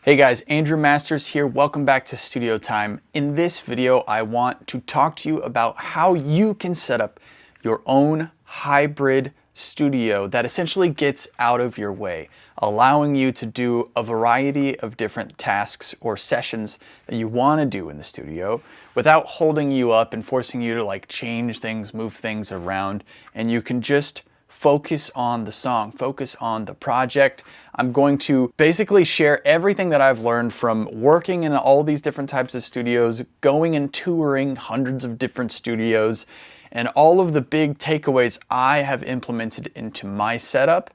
Hey guys, Andrew Masters here. Welcome back to Studio Time. In this video, I want to talk to you about how you can set up your own hybrid studio that essentially gets out of your way, allowing you to do a variety of different tasks or sessions that you want to do in the studio without holding you up and forcing you to change things, move things around, and you can just focus on the song, focus on the project. I'm going to basically share everything that I've learned from working in all these different types of studios, going and touring hundreds of different studios, and all of the big takeaways I have implemented into my setup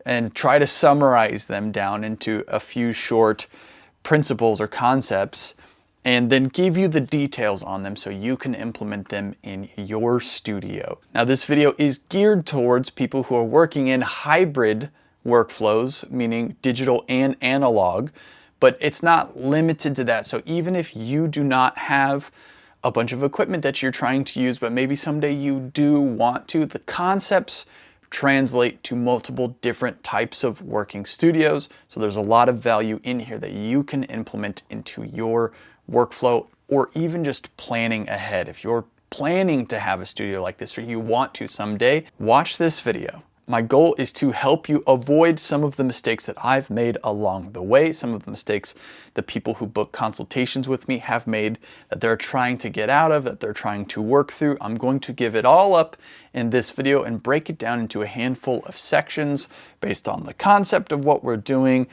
and try to summarize them down into a few short principles or concepts and then give you the details on them so you can implement them in your studio. Now, this video is geared towards people who are working in hybrid workflows, meaning digital and analog, but it's not limited to that. So even if you do not have a bunch of equipment that you're trying to use, but maybe someday you do want to, the concepts translate to multiple different types of working studios. So there's a lot of value in here that you can implement into your workflow or even just planning ahead. If you're planning to have a studio like this or you want to someday, watch this video. My goal is to help you avoid some of the mistakes that I've made along the way, some of the mistakes that people who book consultations with me have made that they're trying to get out of, that they're trying to work through. I'm going to give it all up in this video and break it down into a handful of sections based on the concept of what we're doing,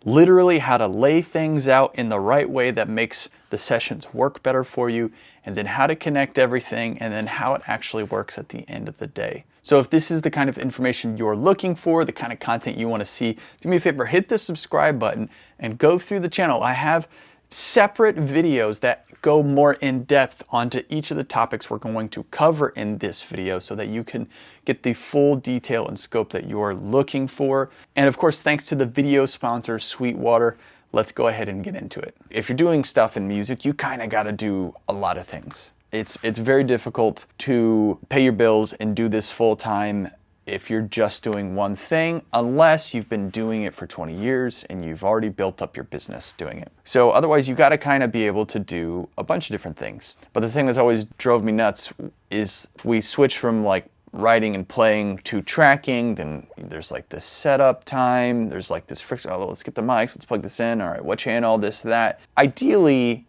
literally how to lay things out in the right way that makes the sessions work better for you, and then how to connect everything, and then how it actually works at the end of the day. So if this is the kind of information you're looking for, the kind of content you want to see, do me a favor, hit the subscribe button and go through the channel. I have separate videos that go more in depth onto each of the topics we're going to cover in this video so that you can get the full detail and scope that you're looking for. And of course, thanks to the video sponsor, Sweetwater, let's go ahead and get into it. If you're doing stuff in music, you kind of got to do a lot of things. It's very difficult to pay your bills and do this full time if you're just doing one thing, unless you've been doing it for 20 years and you've already built up your business doing it. So otherwise, you got to kind of be able to do a bunch of different things. But the thing that's always drove me nuts is if we switch from writing and playing to tracking, then there's this setup time, there's this friction, oh, let's get the mics, let's plug this in, all right, what channel, this, that. Ideally,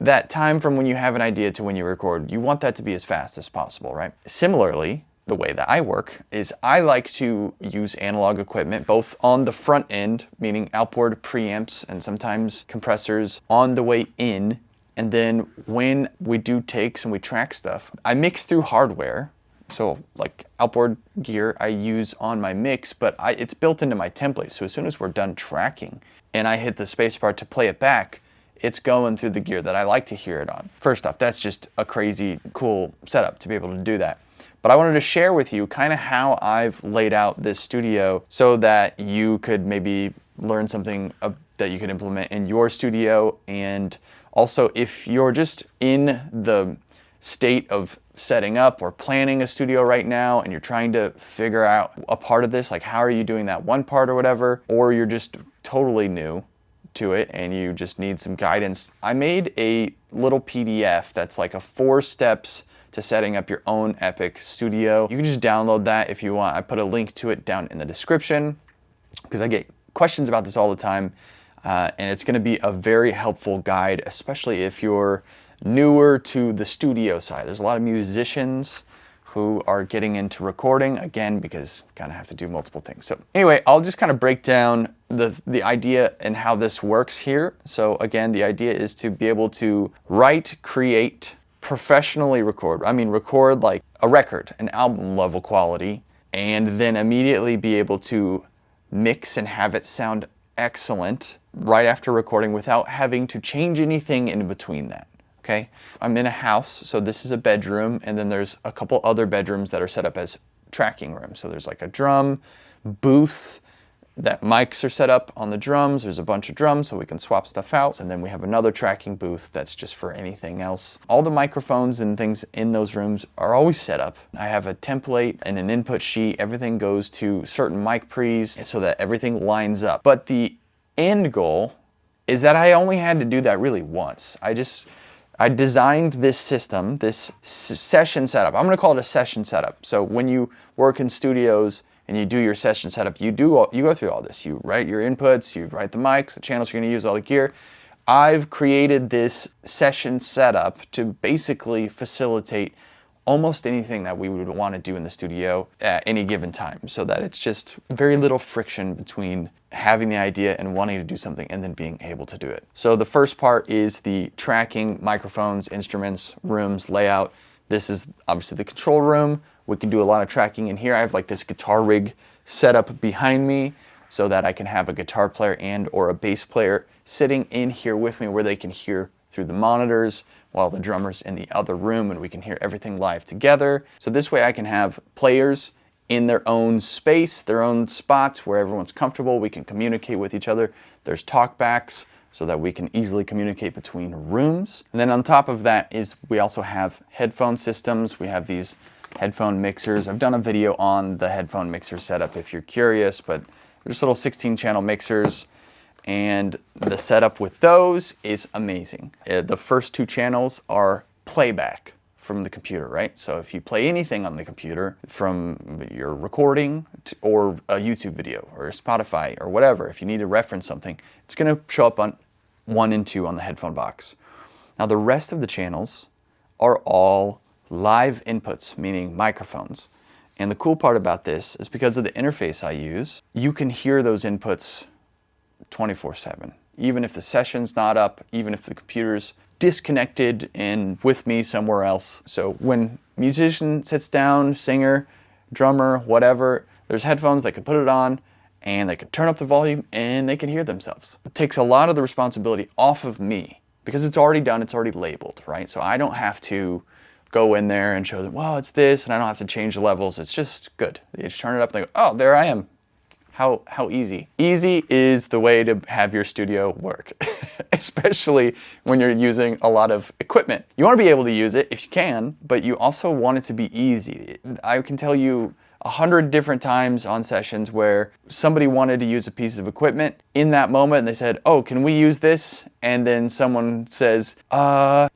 that time from when you have an idea to when you record, you want that to be as fast as possible, right? Similarly, the way that I work is I like to use analog equipment, both on the front end, meaning outboard preamps and sometimes compressors on the way in. And then when we do takes and we track stuff, I mix through hardware. So outboard gear I use on my mix, but it's built into my template. So as soon as we're done tracking and I hit the spacebar to play it back, it's going through the gear that I like to hear it on. First off, that's just a crazy cool setup to be able to do that. But I wanted to share with you kind of how I've laid out this studio so that you could maybe learn something that you could implement in your studio. And also, if you're just in the state of setting up or planning a studio right now and you're trying to figure out a part of this, how are you doing that one part or whatever, or you're just totally new to it and you just need some guidance, I made a little PDF that's a 4 steps to setting up your own epic studio. You can just download that if you want. I put a link to it down in the description because I get questions about this all the time, and it's going to be a very helpful guide, especially if you're newer to the studio side. There's a lot of musicians who are getting into recording, again, because you kind of have to do multiple things. So anyway, I'll just kind of break down the idea and how this works here. So again, the idea is to be able to write, create, professionally record. I mean, record like a record, an album level quality, and then immediately be able to mix and have it sound excellent right after recording without having to change anything in between that. Okay, I'm in a house, so this is a bedroom, and then there's a couple other bedrooms that are set up as tracking rooms. So there's a drum booth that mics are set up on the drums. There's a bunch of drums so we can swap stuff out. And then we have another tracking booth that's just for anything else. All the microphones and things in those rooms are always set up. I have a template and an input sheet. Everything goes to certain mic pre's so that everything lines up. But the end goal is that I only had to do that really once. I designed this system, this session setup. I'm gonna call it a session setup. So when you work in studios and you do your session setup, you go through all this. You write your inputs, you write the mics, the channels you're gonna use, all the gear. I've created this session setup to basically facilitate almost anything that we would want to do in the studio at any given time, so that it's just very little friction between having the idea and wanting to do something and then being able to do it. So the first part is the tracking, microphones, instruments, rooms, layout. This is obviously the control room. We can do a lot of tracking in here. I have like this guitar rig set up behind me so that I can have a guitar player and or a bass player sitting in here with me where they can hear through the monitors while the drummer's in the other room, and we can hear everything live together. So this way I can have players in their own space, their own spots where everyone's comfortable. We can communicate with each other. There's talkbacks so that we can easily communicate between rooms. And then on top of that is we also have headphone systems. We have these headphone mixers. I've done a video on the headphone mixer setup if you're curious, but they're just little 16-channel mixers. And the setup with those is amazing. The first 2 channels are playback from the computer, right? So if you play anything on the computer, from your recording or a YouTube video or Spotify or whatever, if you need to reference something, it's gonna show up on 1 and 2 on the headphone box. Now the rest of the channels are all live inputs, meaning microphones. And the cool part about this is because of the interface I use, you can hear those inputs 24/7. Even if the session's not up, even if the computer's disconnected and with me somewhere else. So when musician sits down, singer, drummer, whatever, there's headphones, they can put it on and they can turn up the volume and they can hear themselves. It takes a lot of the responsibility off of me because it's already done, it's already labeled, right? So I don't have to go in there and show them, well, it's this, and I don't have to change the levels. It's just good. They just turn it up and they go, oh, there I am. How easy. Easy is the way to have your studio work, especially when you're using a lot of equipment. You want to be able to use it if you can, but you also want it to be easy. I can tell you 100 different times on sessions where somebody wanted to use a piece of equipment in that moment and they said, oh, can we use this? And then someone says,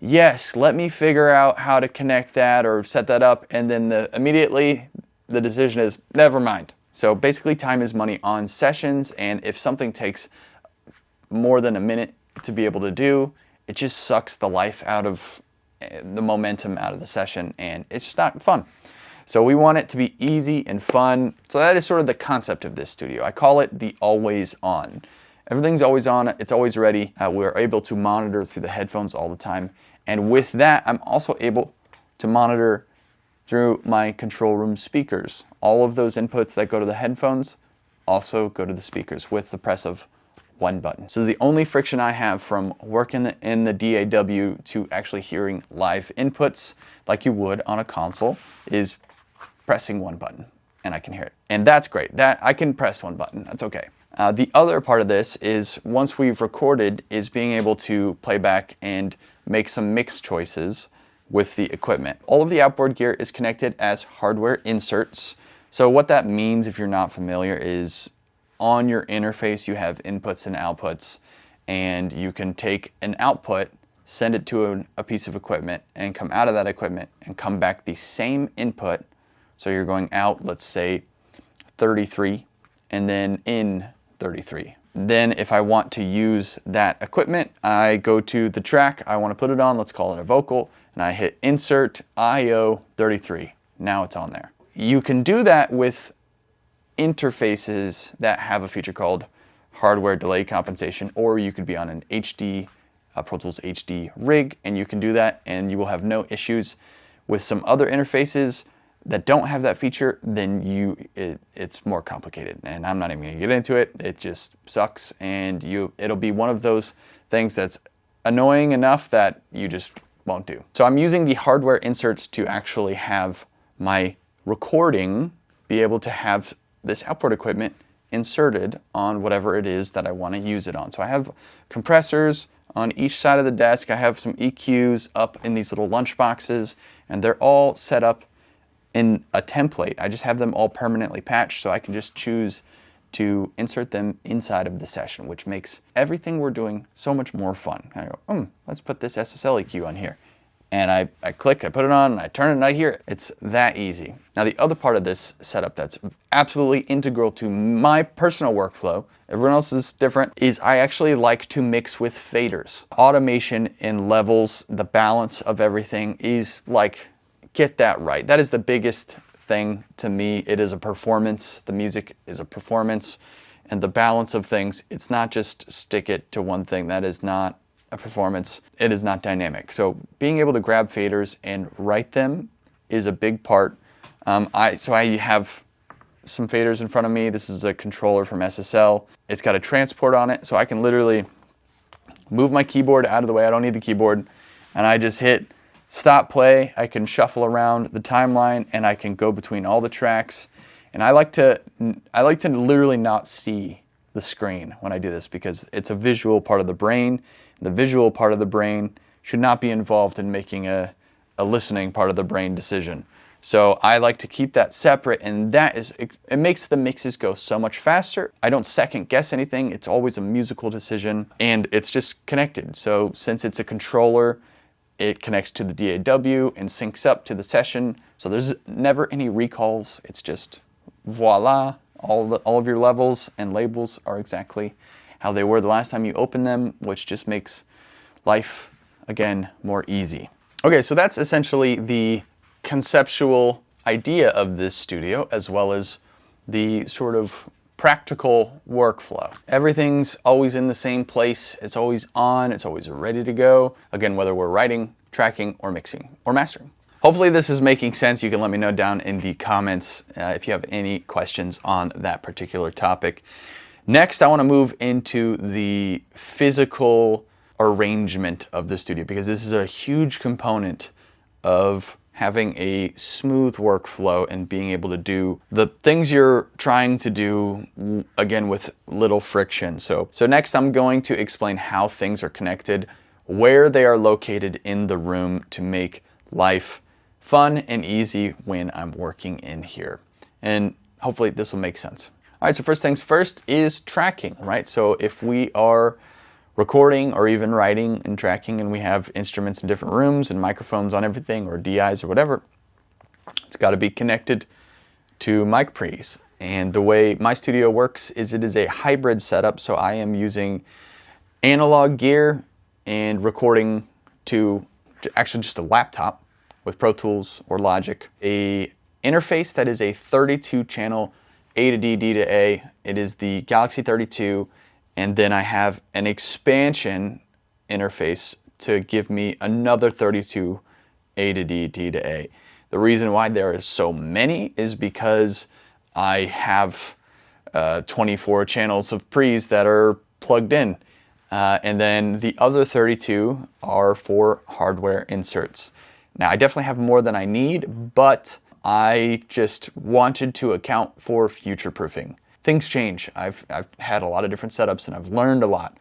yes, let me figure out how to connect that or set that up. And then immediately the decision is, never mind. So basically time is money on sessions, and if something takes more than a minute to be able to do, it just sucks the life out of the momentum out of the session, and it's just not fun. So we want it to be easy and fun. So that is sort of the concept of this studio. I call it the always on. Everything's always on, it's always ready. We're able to monitor through the headphones all the time. And with that, I'm also able to monitor through my control room speakers. All of those inputs that go to the headphones also go to the speakers with the press of 1 button. So the only friction I have from working in the DAW to actually hearing live inputs like you would on a console is pressing 1 button and I can hear it. And that's great. That I can press 1 button, that's okay. The other part of this is once we've recorded is being able to play back and make some mix choices with the equipment. All of the outboard gear is connected as hardware inserts. So what that means, if you're not familiar, is on your interface you have inputs and outputs, and you can take an output, send it to a piece of equipment, and come out of that equipment and come back the same input. So you're going out, let's say 33, and then in 33. Then if I want to use that equipment, I go to the track I want to put it on, let's call it a vocal, and I hit insert IO 33. Now it's on there. You can do that with interfaces that have a feature called hardware delay compensation, or you could be on an HD, Pro Tools HD rig, and you can do that and you will have no issues. With some other interfaces that don't have that feature, then it's more complicated, and I'm not even gonna get into it. It just sucks, and it'll be one of those things that's annoying enough that you just won't do. So I'm using the hardware inserts to actually have my recording be able to have this outboard equipment inserted on whatever it is that I want to use it on. So I have compressors on each side of the desk. I have some EQs up in these little lunch boxes, and they're all set up in a template. I just have them all permanently patched, so I can just choose to insert them inside of the session, which makes everything we're doing so much more fun. I go, let's put this SSL EQ on here. And I click, I put it on, and I turn it, and I hear it. It's that easy. Now, the other part of this setup that's absolutely integral to my personal workflow, everyone else is different, is I actually like to mix with faders. Automation in levels, the balance of everything is like, get that right. That is the biggest thing to me. It is a performance. The music is a performance. And the balance of things, it's not just stick it to one thing. That is not a performance. It is not dynamic. So being able to grab faders and write them is a big part. So I have some faders in front of me. This is a controller from SSL. It's got a transport on it, so I can literally move my keyboard out of the way. I don't need the keyboard. And I just hit stop play. I can shuffle around the timeline, and I can go between all the tracks. And I like to literally not see the screen when I do this, because it's a visual part of the brain. The visual part of the brain should not be involved in making a listening part of the brain decision. So I like to keep that separate, and it makes the mixes go so much faster. I don't second guess anything. It's always a musical decision, and it's just connected. So since it's a controller, it connects to the DAW and syncs up to the session. So there's never any recalls. It's just voila, all of your levels and labels are exactly how they were the last time you opened them, which just makes life, again, more easy. Okay, so that's essentially the conceptual idea of this studio, as well as the sort of practical workflow. Everything's always in the same place. It's always on. It's always ready to go. Again, whether we're writing, tracking, or mixing, or mastering. Hopefully this is making sense. You can let me know down in the comments if you have any questions on that particular topic. Next, I want to move into the physical arrangement of the studio, because this is a huge component of having a smooth workflow and being able to do the things you're trying to do, again, with little friction. So next I'm going to explain how things are connected, where they are located in the room to make life fun and easy when I'm working in here. And hopefully this will make sense. All right, so first things first is tracking, right? So if we are recording or even writing and tracking, and we have instruments in different rooms and microphones on everything, or DIs or whatever, it's got to be connected to mic pre's. And the way my studio works is it is a hybrid setup. So I am using analog gear and recording to actually just a laptop with Pro Tools or Logic. A interface that is a 32 channel A to D, D to A. It is the Galaxy 32, and then I have an expansion interface to give me another 32 A to D, D to A. The reason why there are so many is because I have 24 channels of pre's that are plugged in, and then the other 32 are for hardware inserts. Now I definitely have more than I need, but I just wanted to account for future-proofing. Things change. I've had a lot of different setups, and I've learned a lot,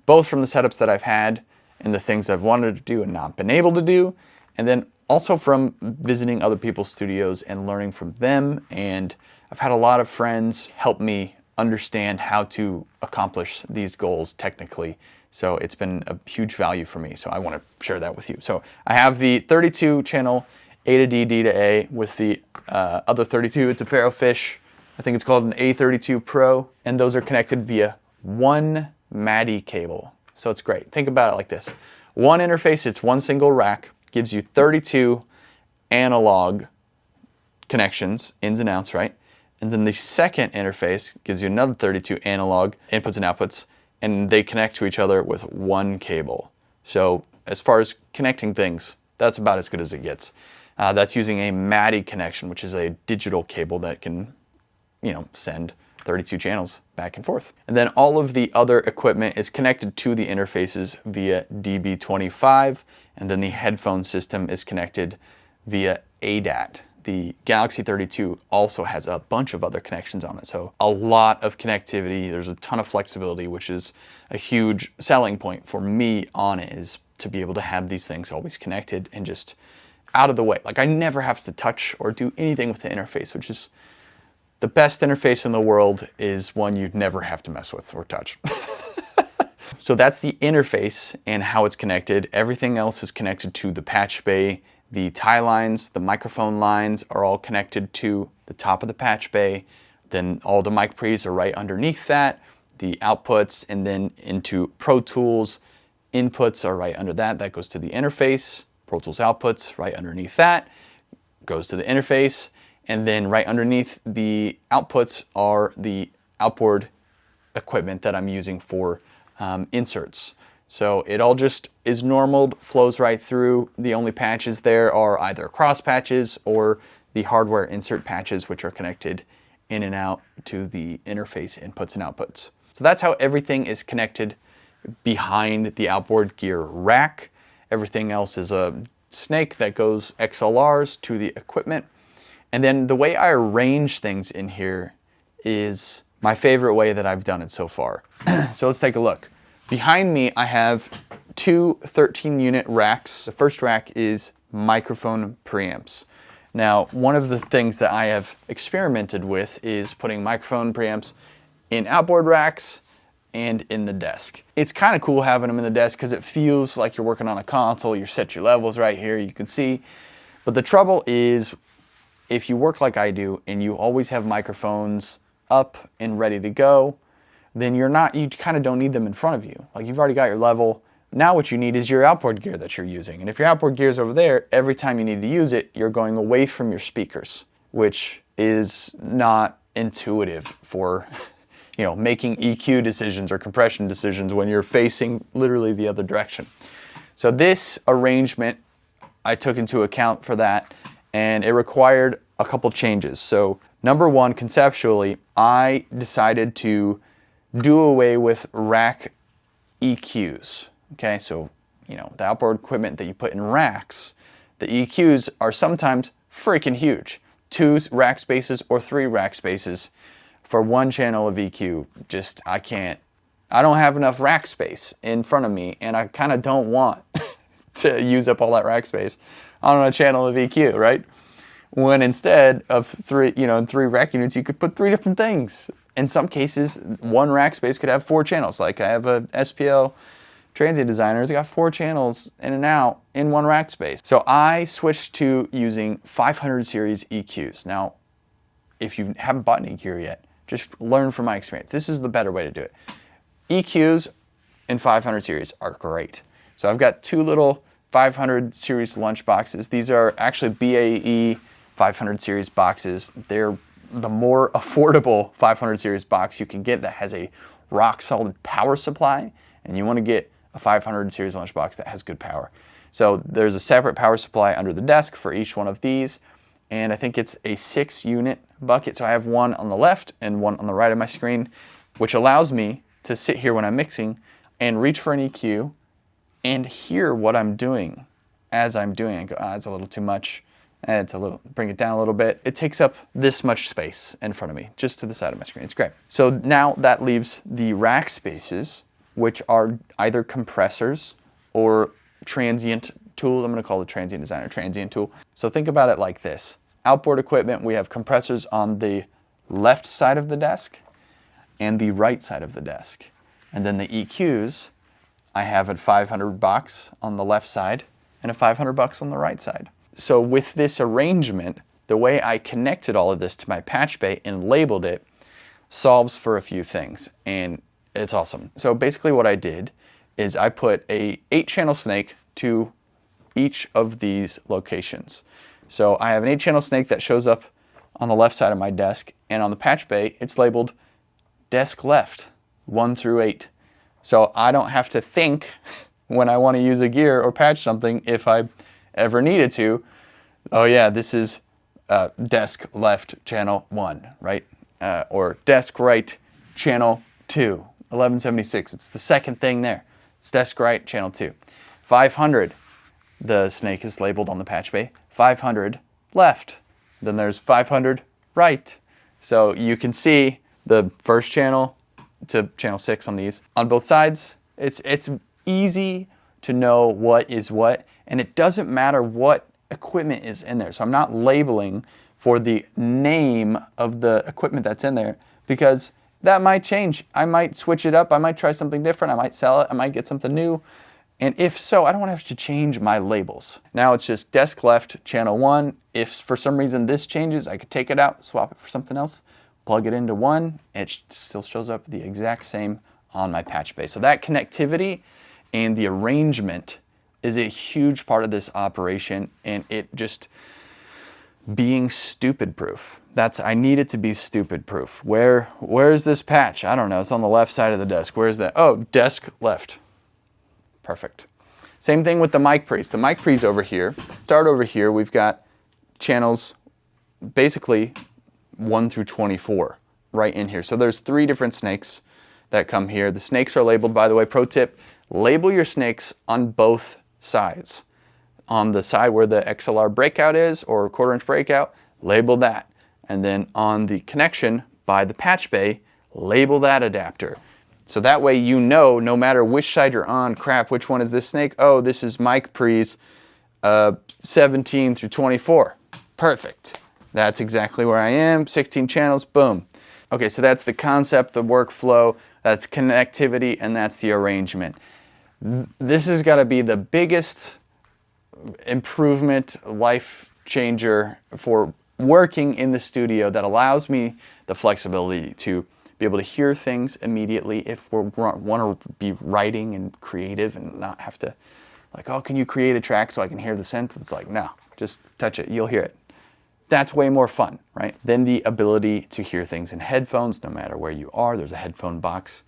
both from the setups that I've had and the things I've wanted to do and not been able to do, and then also from visiting other people's studios and learning from them. And I've had a lot of friends help me understand how to accomplish these goals technically. So it's been a huge value for me. So I want to share that with you. So I have the 32 channel A to D, D to A with the other 32. It's a Pharaoh Fish. I think it's called an A32 Pro. And those are connected via one MADI cable. So it's great. Think about it like this. One interface, it's one single rack, gives you 32 analog connections, ins and outs, right? And then the second interface gives you another 32 analog inputs and outputs, and they connect to each other with one cable. So as far as connecting things, that's about as good as it gets. That's using a MADI connection, which is a digital cable that can, send 32 channels back and forth. And then all of the other equipment is connected to the interfaces via DB25, and then the headphone system is connected via ADAT. The Galaxy 32 also has a bunch of other connections on it, so a lot of connectivity. There's a ton of flexibility, which is a huge selling point for me on it, is to be able to have these things always connected and just out of the way. Like, I never have to touch or do anything with the interface, which is the best interface in the world is one you'd never have to mess with or touch. So that's the interface and how it's connected. Everything else is connected to the patch bay. The tie lines, the microphone lines are all connected to the top of the patch bay. Then all the mic pre's are right underneath that. The outputs and then into Pro Tools inputs are right under that. That goes to the interface. Pro Tools outputs right underneath that goes to the interface. And then right underneath the outputs are the outboard equipment that I'm using for inserts. So it all just is normal, flows right through. The only patches there are either cross patches or the hardware insert patches, which are connected in and out to the interface inputs and outputs. So that's how everything is connected behind the outboard gear rack. Everything else is a snake that goes XLRs to the equipment. And then the way I arrange things in here is my favorite way that I've done it so far. So let's take a look. Behind me, I have two 13-unit racks. The first rack is microphone preamps. Now, one of the things that I have experimented with is putting microphone preamps in outboard racks and in the desk. It's kind of cool having them in the desk because it feels like you're working on a console. You set your levels right here, you can see. But the trouble is, if you work like I do and you always have microphones up and ready to go, then you kind of don't need them in front of you. Like, you've already got your level. Now what you need is your outboard gear that you're using. And if your outboard gear is over there, every time you need to use it, you're going away from your speakers, which is not intuitive for making EQ decisions or compression decisions when you're facing literally the other direction. So this arrangement, I took into account for that, and it required a couple changes. So number one, conceptually, I decided to do away with rack EQs. Okay, so the outboard equipment that you put in racks, the EQs are sometimes freaking huge. 2 rack spaces or 3 rack spaces for one channel of EQ. I don't have enough rack space in front of me, and I kind of don't want to use up all that rack space on a channel of EQ, right? When instead of 3 rack units, you could put 3 different things. In some cases, one rack space could have 4 channels. Like, I have a SPL transient designer, it's got 4 channels in and out in one rack space. So I switched to using 500 series EQs. Now, if you haven't bought any gear yet, just learn from my experience. This is the better way to do it. EQs in 500 series are great. So I've got 2 little 500 series lunch boxes. These are actually BAE 500 series boxes. They're the more affordable 500 series box you can get that has a rock solid power supply, and you want to get a 500 series lunchbox that has good power. So there's a separate power supply under the desk for each one of these, and I think it's a 6-unit bucket. So I have one on the left and one on the right of my screen, which allows me to sit here when I'm mixing and reach for an EQ and hear what I'm doing as I'm doing it. And go, it's a little too much. Bring it down a little bit. It takes up this much space in front of me, just to the side of my screen. It's great. So now that leaves the rack spaces, which are either compressors or transient tools. I'm going to call the transient designer transient tool. So think about it like this. Outboard equipment, we have compressors on the left side of the desk and the right side of the desk. And then the EQs, I have a 500 box on the left side and a 500 box on the right side. So with this arrangement, the way I connected all of this to my patch bay and labeled it solves for a few things, and it's awesome. So basically what I did is I put a 8-channel snake to each of these locations. So I have an 8-channel snake that shows up on the left side of my desk, and on the patch bay, it's labeled desk left, 1 through 8. So I don't have to think when I want to use a gear or patch something if I ever needed to. Oh yeah, this is desk left channel 1, right? Or desk right channel 2, 1176. It's the second thing there. It's desk right channel 2. 500, the snake is labeled on the patch bay. 500 left. Then there's 500 right. So you can see the first channel to channel 6 on these. On both sides, it's easy to know what is what, and it doesn't matter what equipment is in there. So I'm not labeling for the name of the equipment that's in there, because that might change. I might switch it up. I might try something different. I might sell it. I might get something new. And if so, I don't want to have to change my labels. Now it's just desk left, channel 1. If for some reason this changes, I could take it out, swap it for something else, plug it into 1. It still shows up the exact same on my patch bay. So that connectivity and the arrangement is a huge part of this operation, and it just being stupid proof. I need it to be stupid proof. Where's this patch? I don't know. It's on the left side of the desk. Where's that? Oh, desk left. Perfect. Same thing with the mic pre's. The mic pre's over here. Start over here. We've got channels basically 1 through 24 right in here. So there's 3 different snakes that come here. The snakes are labeled, by the way. Pro tip, label your snakes on both sides. On the side where the XLR breakout is, or 1/4 inch breakout, label that. And then on the connection by the patch bay, label that adapter. So that way you know, no matter which side you're on, crap, which one is this snake? Oh, this is mic pre's 17 through 24. Perfect. That's exactly where I am. 16 channels, boom. Okay, so that's the concept, the workflow, that's connectivity, and that's the arrangement. This has got to be the biggest improvement, life changer for working in the studio, that allows me the flexibility to be able to hear things immediately if we want to be writing and creative and not have to, like, oh, can you create a track so I can hear the synth? It's like, no, just touch it, you'll hear it. That's way more fun, right? Then the ability to hear things in headphones, no matter where you are. There's a headphone box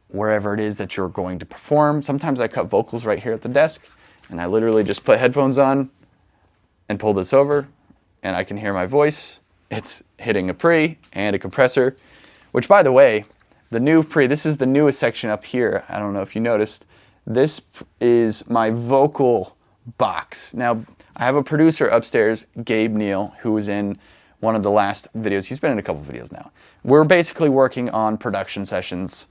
wherever it is that you're going to perform. Sometimes I cut vocals right here at the desk, and I literally just put headphones on and pull this over, and I can hear my voice. It's hitting a pre and a compressor, which, by the way, the new pre, this is the newest section up here. I don't know if you noticed. This is my vocal box. Now, I have a producer upstairs, Gabe Neal, who was in one of the last videos. He's been in a couple videos now. We're basically working on production sessions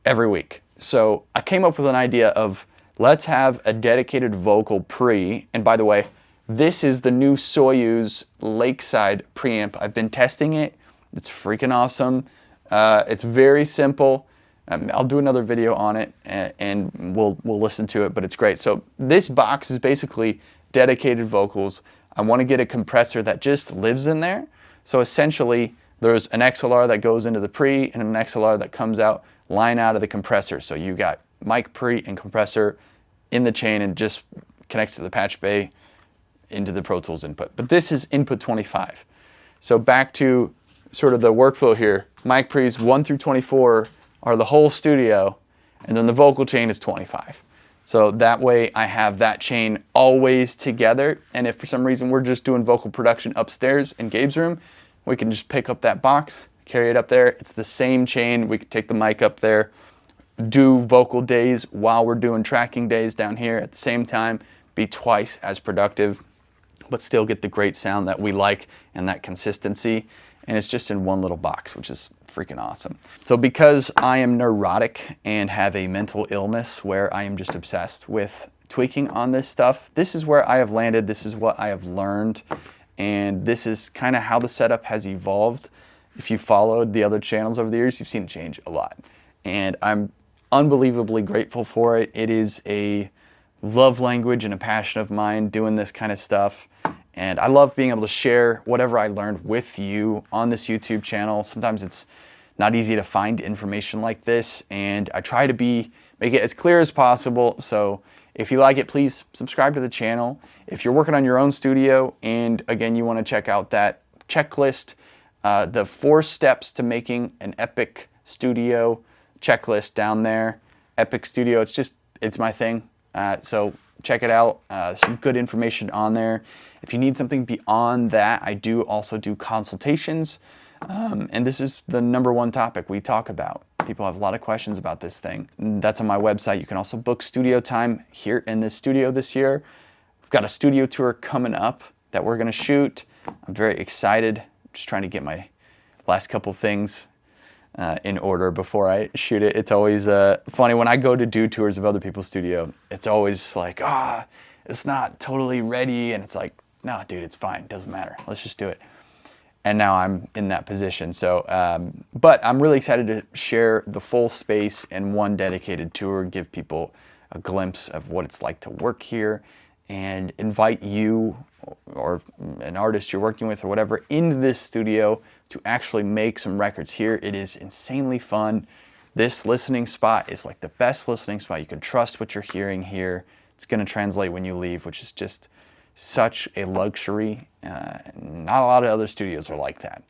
every week. So I came up with an idea of, let's have a dedicated vocal pre. And by the way, this is the new Soyuz Lakeside preamp. I've been testing it. It's freaking awesome. It's very simple. I'll do another video on it, and we'll listen to it, but it's great. So this box is basically dedicated vocals. I want to get a compressor that just lives in there. So essentially, there's an XLR that goes into the pre and an XLR that comes out, line out of the compressor. So you got mic pre and compressor in the chain and just connects to the patch bay into the Pro Tools input. But this is input 25. So back to sort of the workflow here. Mic pre's 1 through 24 are the whole studio, and then the vocal chain is 25. So that way I have that chain always together, and if for some reason we're just doing vocal production upstairs in Gabe's room, we can just pick up that box, carry it up there. It's the same chain. We could take the mic up there, do vocal days while we're doing tracking days down here at the same time, be twice as productive, but still get the great sound that we like and that consistency. And it's just in one little box, which is freaking awesome. So because I am neurotic and have a mental illness where I am just obsessed with tweaking on this stuff, this is where I have landed, this is what I have learned, and this is kind of how the setup has evolved. If you followed the other channels over the years, you've seen it change a lot. And I'm unbelievably grateful for it. It is a love language and a passion of mine doing this kind of stuff. And I love being able to share whatever I learned with you on this YouTube channel. Sometimes it's not easy to find information like this, and I try to make it as clear as possible. So if you like it, please subscribe to the channel. If you're working on your own studio, and again, you want to check out that checklist, the 4 steps to making an epic studio checklist down there. Epic Studio, it's my thing. So check it out. Some good information on there. If you need something beyond that, I do also do consultations. And this is the #1 topic we talk about. People have a lot of questions about this thing. That's on my website. You can also book studio time here in this studio this year. We've got a studio tour coming up that we're going to shoot. I'm very excited. Just trying to get my last couple things in order before I shoot it. It's always funny when I go to do tours of other people's studio. It's always like, it's not totally ready, and it's like, no, dude, it's fine. It doesn't matter. Let's just do it. and now I'm in that position. So, but I'm really excited to share the full space in one dedicated tour, give people a glimpse of what it's like to work here, and invite you or an artist you're working with or whatever into this studio to actually make some records here. It is insanely fun. This listening spot is like the best listening spot. You can trust what you're hearing here. It's going to translate when you leave, which is just such a luxury. Not a lot of other studios are like that.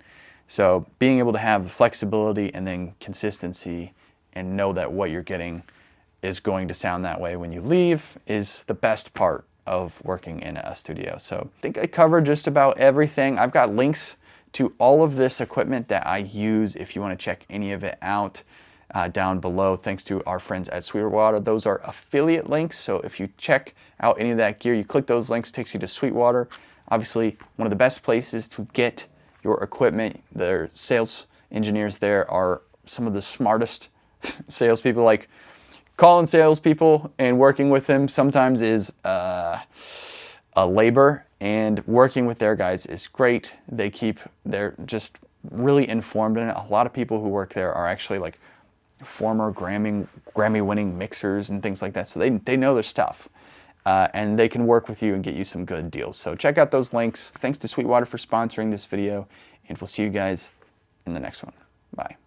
So being able to have the flexibility and then consistency and know that what you're getting is going to sound that way when you leave is the best part of working in a studio. So I think I covered just about everything. I've got links to all of this equipment that I use if you want to check any of it out down below, thanks to our friends at Sweetwater. Those are affiliate links, so if you check out any of that gear, you click those links, takes you to Sweetwater. Obviously, one of the best places to get your equipment. Their sales engineers there are some of the smartest salespeople. Like, calling salespeople and working with them sometimes is a labor, and working with their guys is great. They're just really informed in it. A lot of people who work there are actually like former Grammy-winning mixers and things like that, so they know their stuff. And they can work with you and get you some good deals. So check out those links. Thanks to Sweetwater for sponsoring this video, and we'll see you guys in the next one. Bye.